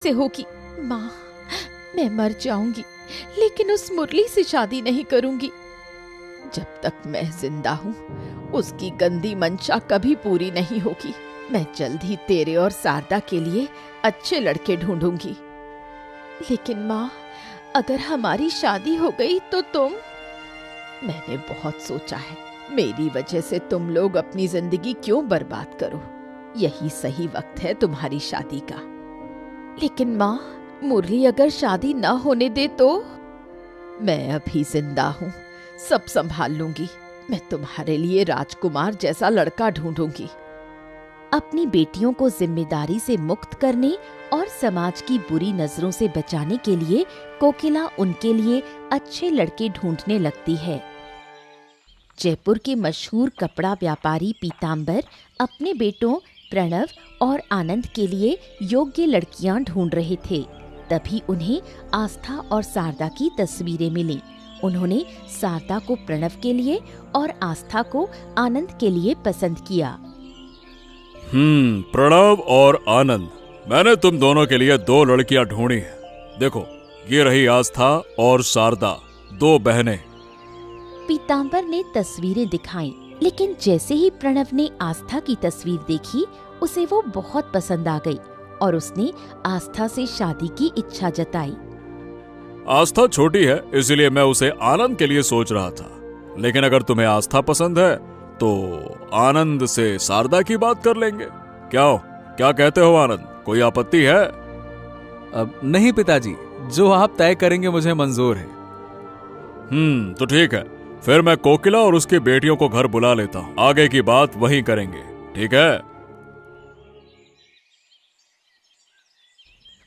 से होगी। माँ, मैं मर जाऊंगी लेकिन उस मुरली से शादी नहीं करूंगी। जब तक मैं जिंदा हूँ उसकी गंदी मंशा कभी पूरी नहीं होगी। मैं जल्द ही तेरे और शारदा के लिए अच्छे लड़के ढूंढूंगी। लेकिन माँ, अगर हमारी शादी हो गई तो तुम? मैंने बहुत सोचा है, मेरी वजह से तुम लोग अपनी जिंदगी क्यों बर्बाद करो। यही सही वक्त है तुम्हारी शादी का। लेकिन माँ, मुरली अगर शादी न होने दे तो? मैं अभी जिंदा हूँ, सब संभाल लूंगी। मैं तुम्हारे लिए राजकुमार जैसा लड़का ढूंढूंगी। अपनी बेटियों को जिम्मेदारी से मुक्त करने और समाज की बुरी नजरों से बचाने के लिए कोकिला उनके लिए अच्छे लड़के ढूंढने लगती है। जयपुर के मशहूर कपड़ा व्यापारी पीतांबर अपने बेटों प्रणव और आनंद के लिए योग्य लड़कियां ढूंढ रहे थे। तभी उन्हें आस्था और शारदा की तस्वीरें मिली। उन्होंने शारदा को प्रणव के लिए और आस्था को आनंद के लिए पसंद किया। प्रणव और आनंद, मैंने तुम दोनों के लिए 2 लड़कियां ढूंढी हैं। देखो, ये रही आस्था और शारदा, 2 बहनें। पीतांबर ने तस्वीरें दिखाई, लेकिन जैसे ही प्रणव ने आस्था की तस्वीर देखी उसे वो बहुत पसंद आ गई और उसने आस्था से शादी की इच्छा जताई। आस्था छोटी है, इसलिए मैं उसे आनंद के लिए सोच रहा था। लेकिन अगर तुम्हें आस्था पसंद है तो आनंद से शारदा की बात कर लेंगे। क्या कहते हो आनंद, कोई आपत्ति है? अब नहीं पिताजी, जो आप तय करेंगे मुझे मंजूर है। तो ठीक है, फिर मैं कोकिला और उसकी बेटियों को घर बुला लेता हूँ। आगे की बात वहीं करेंगे, ठीक है?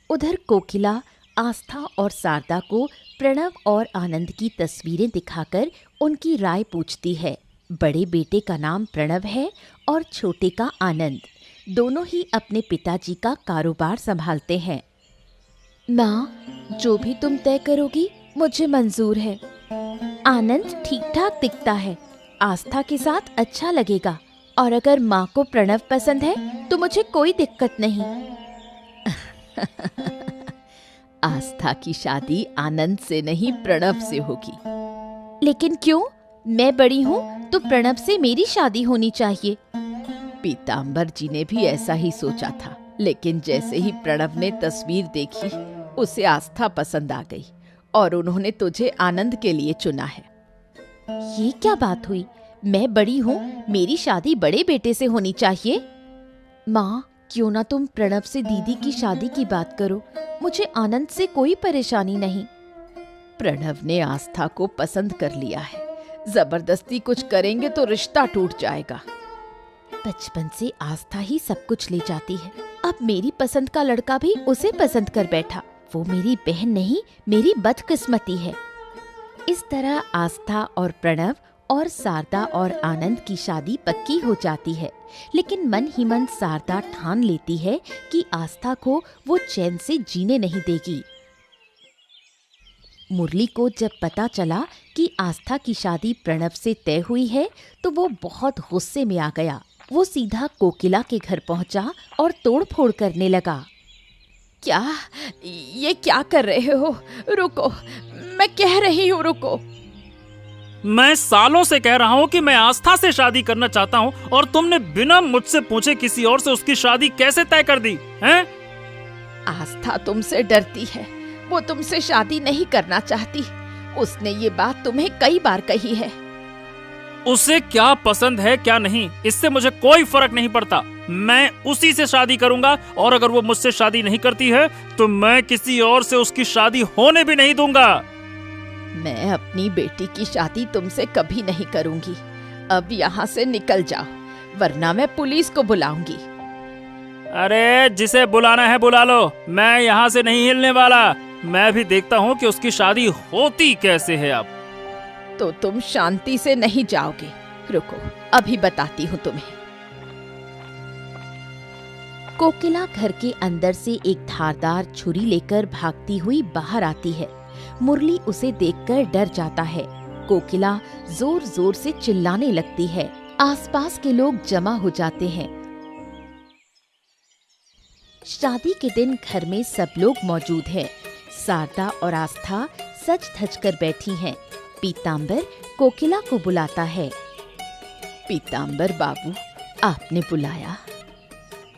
उधर कोकिला आस्था और शारदा को प्रणव और आनंद की तस्वीरें दिखाकर उनकी राय पूछती है। बड़े बेटे का नाम प्रणव है और छोटे का आनंद। दोनों ही अपने पिताजी का कारोबार संभालते हैं। माँ, जो भी तुम तय करोगी मुझे मंजूर है। आनंद ठीक ठाक दिखता है, आस्था के साथ अच्छा लगेगा, और अगर माँ को प्रणव पसंद है तो मुझे कोई दिक्कत नहीं। आस्था की शादी आनंद से नहीं प्रणव से होगी। लेकिन क्यों? मैं बड़ी हूँ तो प्रणव से मेरी शादी होनी चाहिए। पीतांबर जी ने भी ऐसा ही सोचा था, लेकिन जैसे ही प्रणव ने तस्वीर देखी उसे आस्था पसंद आ गई और उन्होंने तुझे आनंद के लिए चुना है। ये क्या बात हुई? मैं बड़ी हूँ, मेरी शादी बड़े बेटे से होनी चाहिए। माँ, क्यों ना तुम प्रणव से दीदी की शादी की बात करो, मुझे आनंद से कोई परेशानी नहीं। प्रणव ने आस्था को पसंद कर लिया है, जबरदस्ती कुछ करेंगे तो रिश्ता टूट जाएगा। बचपन से आस्था ही सब कुछ ले जाती है, अब मेरी पसंद का लड़का भी उसे पसंद कर बैठा। वो मेरी बहन नहीं, मेरी बदकिस्मती है। इस तरह आस्था और प्रणव और शारदा और आनंद की शादी पक्की हो जाती है। लेकिन मन ही मन शारदा ठान लेती है कि आस्था को वो चैन से जीने नहीं देगी। मुरली को जब पता चला कि आस्था की शादी प्रणव से तय हुई है तो वो बहुत गुस्से में आ गया। वो सीधा कोकिला के घर पहुंचा और तोड़फोड़ करने लगा। ये क्या कर रहे हो? रुको, मैं कह रही हूँ, रुको। मैं सालों से कह रहा हूँ कि मैं आस्था से शादी करना चाहता हूँ और तुमने बिना मुझसे पूछे किसी और से उसकी शादी कैसे तय कर दी हैं? आस्था तुमसे डरती है, वो तुमसे शादी नहीं करना चाहती। उसने ये बात तुम्हें कई बार कही है। उसे क्या पसंद है क्या नहीं, इससे मुझे कोई फर्क नहीं पड़ता। मैं उसी से शादी करूंगा और अगर वो मुझसे शादी नहीं करती है तो मैं किसी और से उसकी शादी होने भी नहीं दूंगा। मैं अपनी बेटी की शादी तुमसे कभी नहीं करूंगी। अब यहाँ से निकल जाओ, वरना मैं पुलिस को बुलाऊंगी। अरे जिसे बुलाना है बुला लो, मैं यहाँ से नहीं हिलने वाला। मैं भी देखता हूँ कि उसकी शादी होती कैसे है। अब तो तुम शांति से नहीं जाओगे। रुको, अभी बताती हूँ तुम्हें। कोकिला घर के अंदर से एक धारदार छुरी लेकर भागती हुई बाहर आती है। मुरली उसे देखकर डर जाता है। कोकिला जोर जोर से चिल्लाने लगती है। आसपास के लोग जमा हो जाते हैं। शादी के दिन घर में सब लोग मौजूद हैं। शारदा और आस्था सज धज कर बैठी हैं। पीताम्बर कोकिला को बुलाता है। पीताम्बर बाबू, आपने बुलाया?